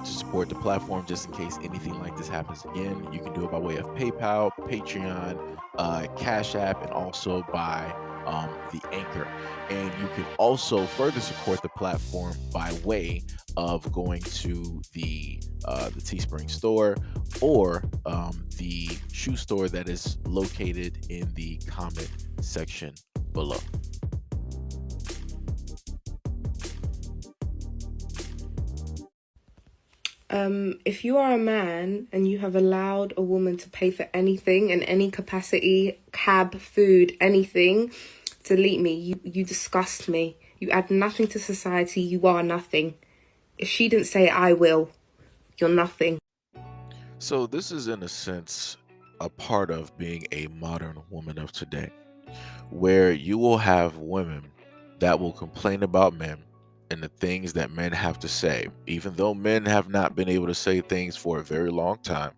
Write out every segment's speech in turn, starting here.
to support the platform just in case anything like this happens again, you can do it by way of PayPal, Patreon, Cash App, and also by the Anchor. And you can also further support the platform by way of going to the Teespring store or the shoe store that is located in the comment section below. If you are a man and you have allowed a woman to pay for anything in any capacity, cab, food, anything, delete me. You disgust me. You add nothing to society. You are nothing. If she didn't say I will, you're nothing. So, this is in a sense a part of being a modern woman of today, where you will have women that will complain about men and the things that men have to say, even though men have not been able to say things for a very long time.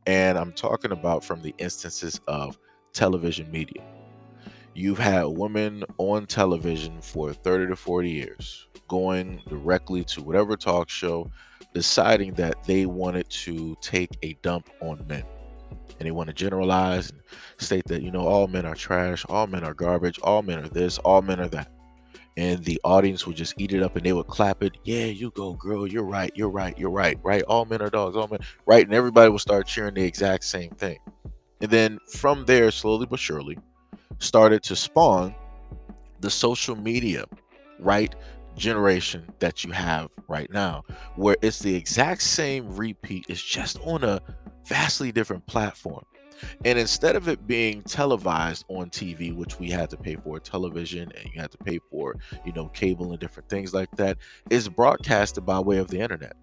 And I'm talking about from the instances of television media. You've had women on television for 30 to 40 years going directly to whatever talk show, deciding that they wanted to take a dump on men. And they want to generalize and state that, all men are trash, all men are garbage, all men are this, all men are that. And the audience would just eat it up and they would clap it. Yeah, you go, girl. You're right. You're right. You're right. Right. All men are dogs. All men. Right. And everybody will start cheering the exact same thing. And then from there, slowly but surely, started to spawn the social media, right, generation that you have right now, where it's the exact same repeat, it's just on a vastly different platform. And instead of it being televised on TV, which we had to pay for television and you had to pay for, cable and different things like that, it's broadcasted by way of the internet.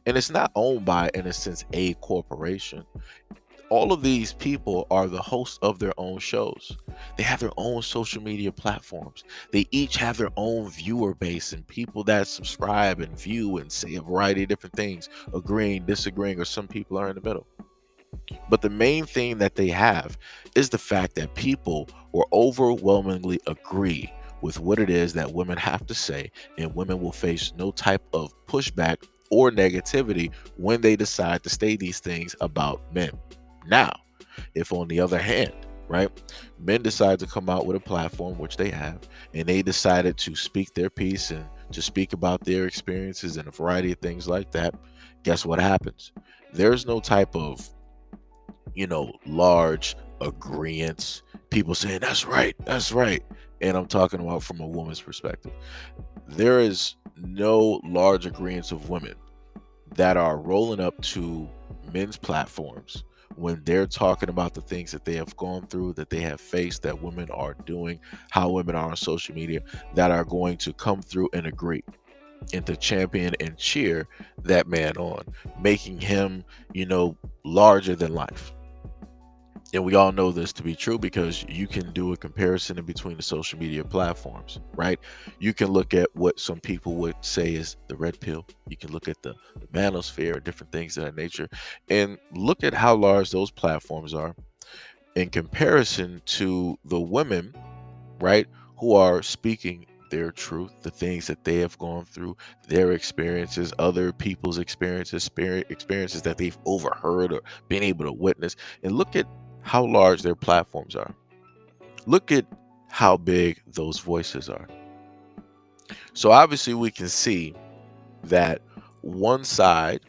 And it's not owned by, in a sense, a corporation. All of these people are the hosts of their own shows. They have their own social media platforms. They each have their own viewer base and people that subscribe and view and say a variety of different things, agreeing, disagreeing, or some people are in the middle. But the main thing that they have is the fact that people will overwhelmingly agree with what it is that women have to say, and women will face no type of pushback or negativity when they decide to say these things about men. Now, if on the other hand, right, men decide to come out with a platform, which they have, and they decided to speak their piece and to speak about their experiences and a variety of things like that, guess what happens? There's no type of, large agreements, people saying, that's right, that's right. And I'm talking about from a woman's perspective. There is no large agreements of women that are rolling up to men's platforms when they're talking about the things that they have gone through, that they have faced, that women are doing, how women are on social media, that are going to come through and agree and to champion and cheer that man on, making him, larger than life. And we all know this to be true because you can do a comparison in between the social media platforms, right? You can look at what some people would say is the red pill. You can look at the manosphere, different things of that nature, and look at how large those platforms are in comparison to the women, right, who are speaking their truth, the things that they have gone through, their experiences, other people's experiences, experiences that they've overheard or been able to witness, and look at how large their platforms are. Look at how big those voices are. So obviously we can see that one side,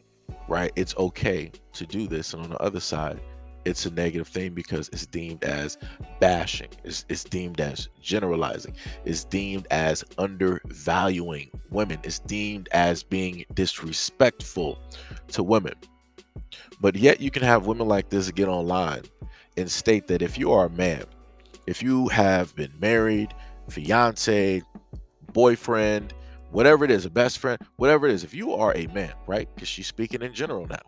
right, it's okay to do this, and on the other side, it's a negative thing because it's deemed as bashing, it's deemed as generalizing, it's deemed as undervaluing women, it's deemed as being disrespectful to women. But yet you can have women like this get online and state that if you are a man, if you have been married, fiance, boyfriend, whatever it is, a best friend, whatever it is, if you are a man, right? Because she's speaking in general now.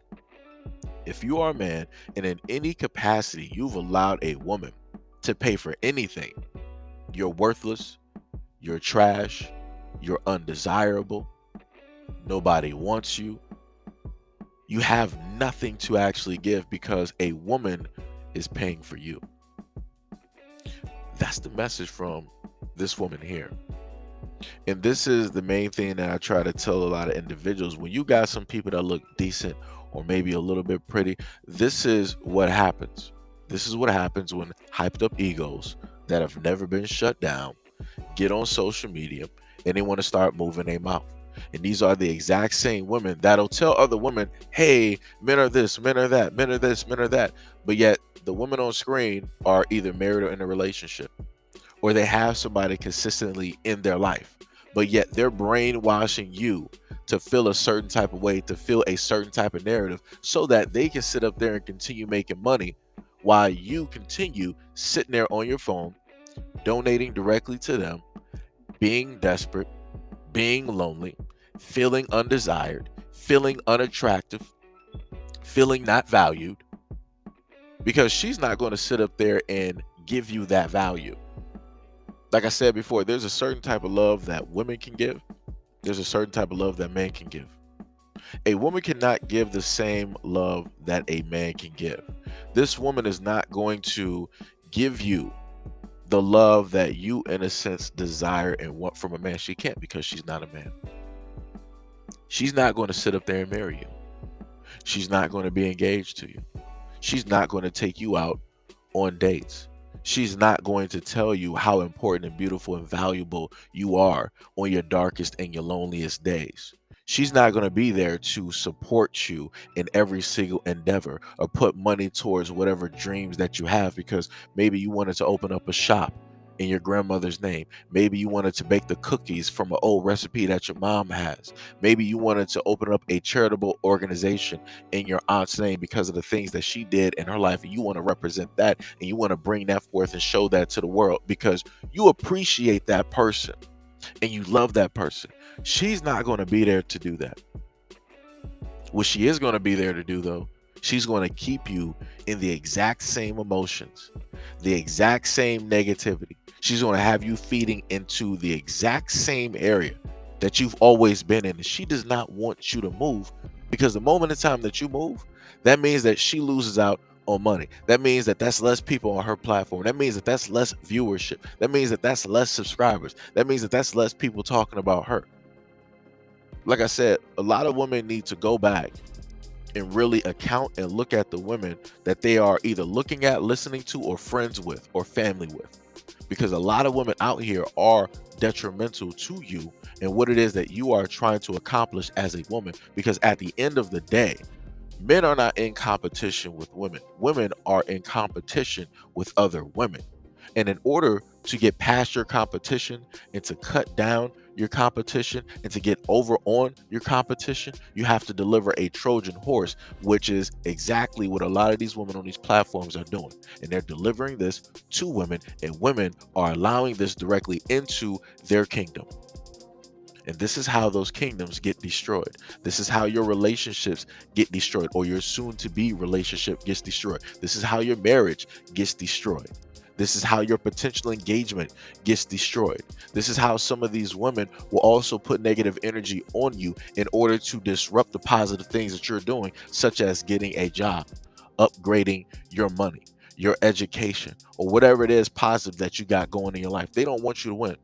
If you are a man and in any capacity you've allowed a woman to pay for anything, you're worthless, you're trash, you're undesirable, nobody wants you, you have nothing to actually give because a woman is paying for you. That's the message from this woman here. And this is the main thing that I try to tell a lot of individuals. When you got some people that look decent or maybe a little bit pretty, this is what happens. This is what happens when hyped up egos that have never been shut down get on social media and they want to start moving their mouth. And these are the exact same women that'll tell other women, hey, men are this, men are that, men are this, men are that. But yet the women on screen are either married or in a relationship, or they have somebody consistently in their life. But yet they're brainwashing you to feel a certain type of way, to feel a certain type of narrative, so that they can sit up there and continue making money while you continue sitting there on your phone, donating directly to them, being desperate, being lonely, feeling undesired, feeling unattractive, feeling not valued, because she's not going to sit up there and give you that value. Like I said before, there's a certain type of love that women can give, there's a certain type of love that men can give. A woman cannot give the same love that a man can give. This woman is not going to give you the love that you, in a sense, desire and want from a man. She can't, because she's not a man. She's not going to sit up there and marry you. She's not going to be engaged to you. She's not going to take you out on dates. She's not going to tell you how important and beautiful and valuable you are on your darkest and your loneliest days. She's not going to be there to support you in every single endeavor or put money towards whatever dreams that you have, because maybe you wanted to open up a shop in your grandmother's name. Maybe you wanted to bake the cookies from an old recipe that your mom has. Maybe you wanted to open up a charitable organization in your aunt's name because of the things that she did in her life, and you want to represent that and you want to bring that forth and show that to the world because you appreciate that person and you love that person. She's not going to be there to do that. What she is going to be there to do, though, she's going to keep you in the exact same emotions, the exact same negativity. She's going to have you feeding into the exact same area that you've always been in. And she does not want you to move, because the moment in time that you move, that means that she loses out on money. That means that that's less people on her platform. That means that that's less viewership. That means that that's less subscribers. That means that that's less people talking about her. Like I said, a lot of women need to go back and really account and look at the women that they are either looking at, listening to, or friends with, or family with. Because a lot of women out here are detrimental to you and what it is that you are trying to accomplish as a woman. Because at the end of the day, men are not in competition with women. Women are in competition with other women. And in order to get past your competition and to cut down your competition and to get over on your competition, you have to deliver a Trojan horse, which is exactly what a lot of these women on these platforms are doing. And they're delivering this to women, and women are allowing this directly into their kingdom. And this is how those kingdoms get destroyed. This is how your relationships get destroyed, or your soon to be relationship gets destroyed. This is how your marriage gets destroyed. This is how your potential engagement gets destroyed. This is how some of these women will also put negative energy on you in order to disrupt the positive things that you're doing, such as getting a job, upgrading your money, your education, or whatever it is positive that you got going in your life. They don't want you to win,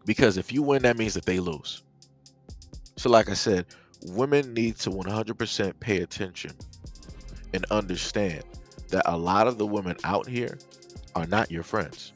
because if you win, that means that they lose. So, like I said, women need to 100% pay attention and understand that a lot of the women out here are not your friends.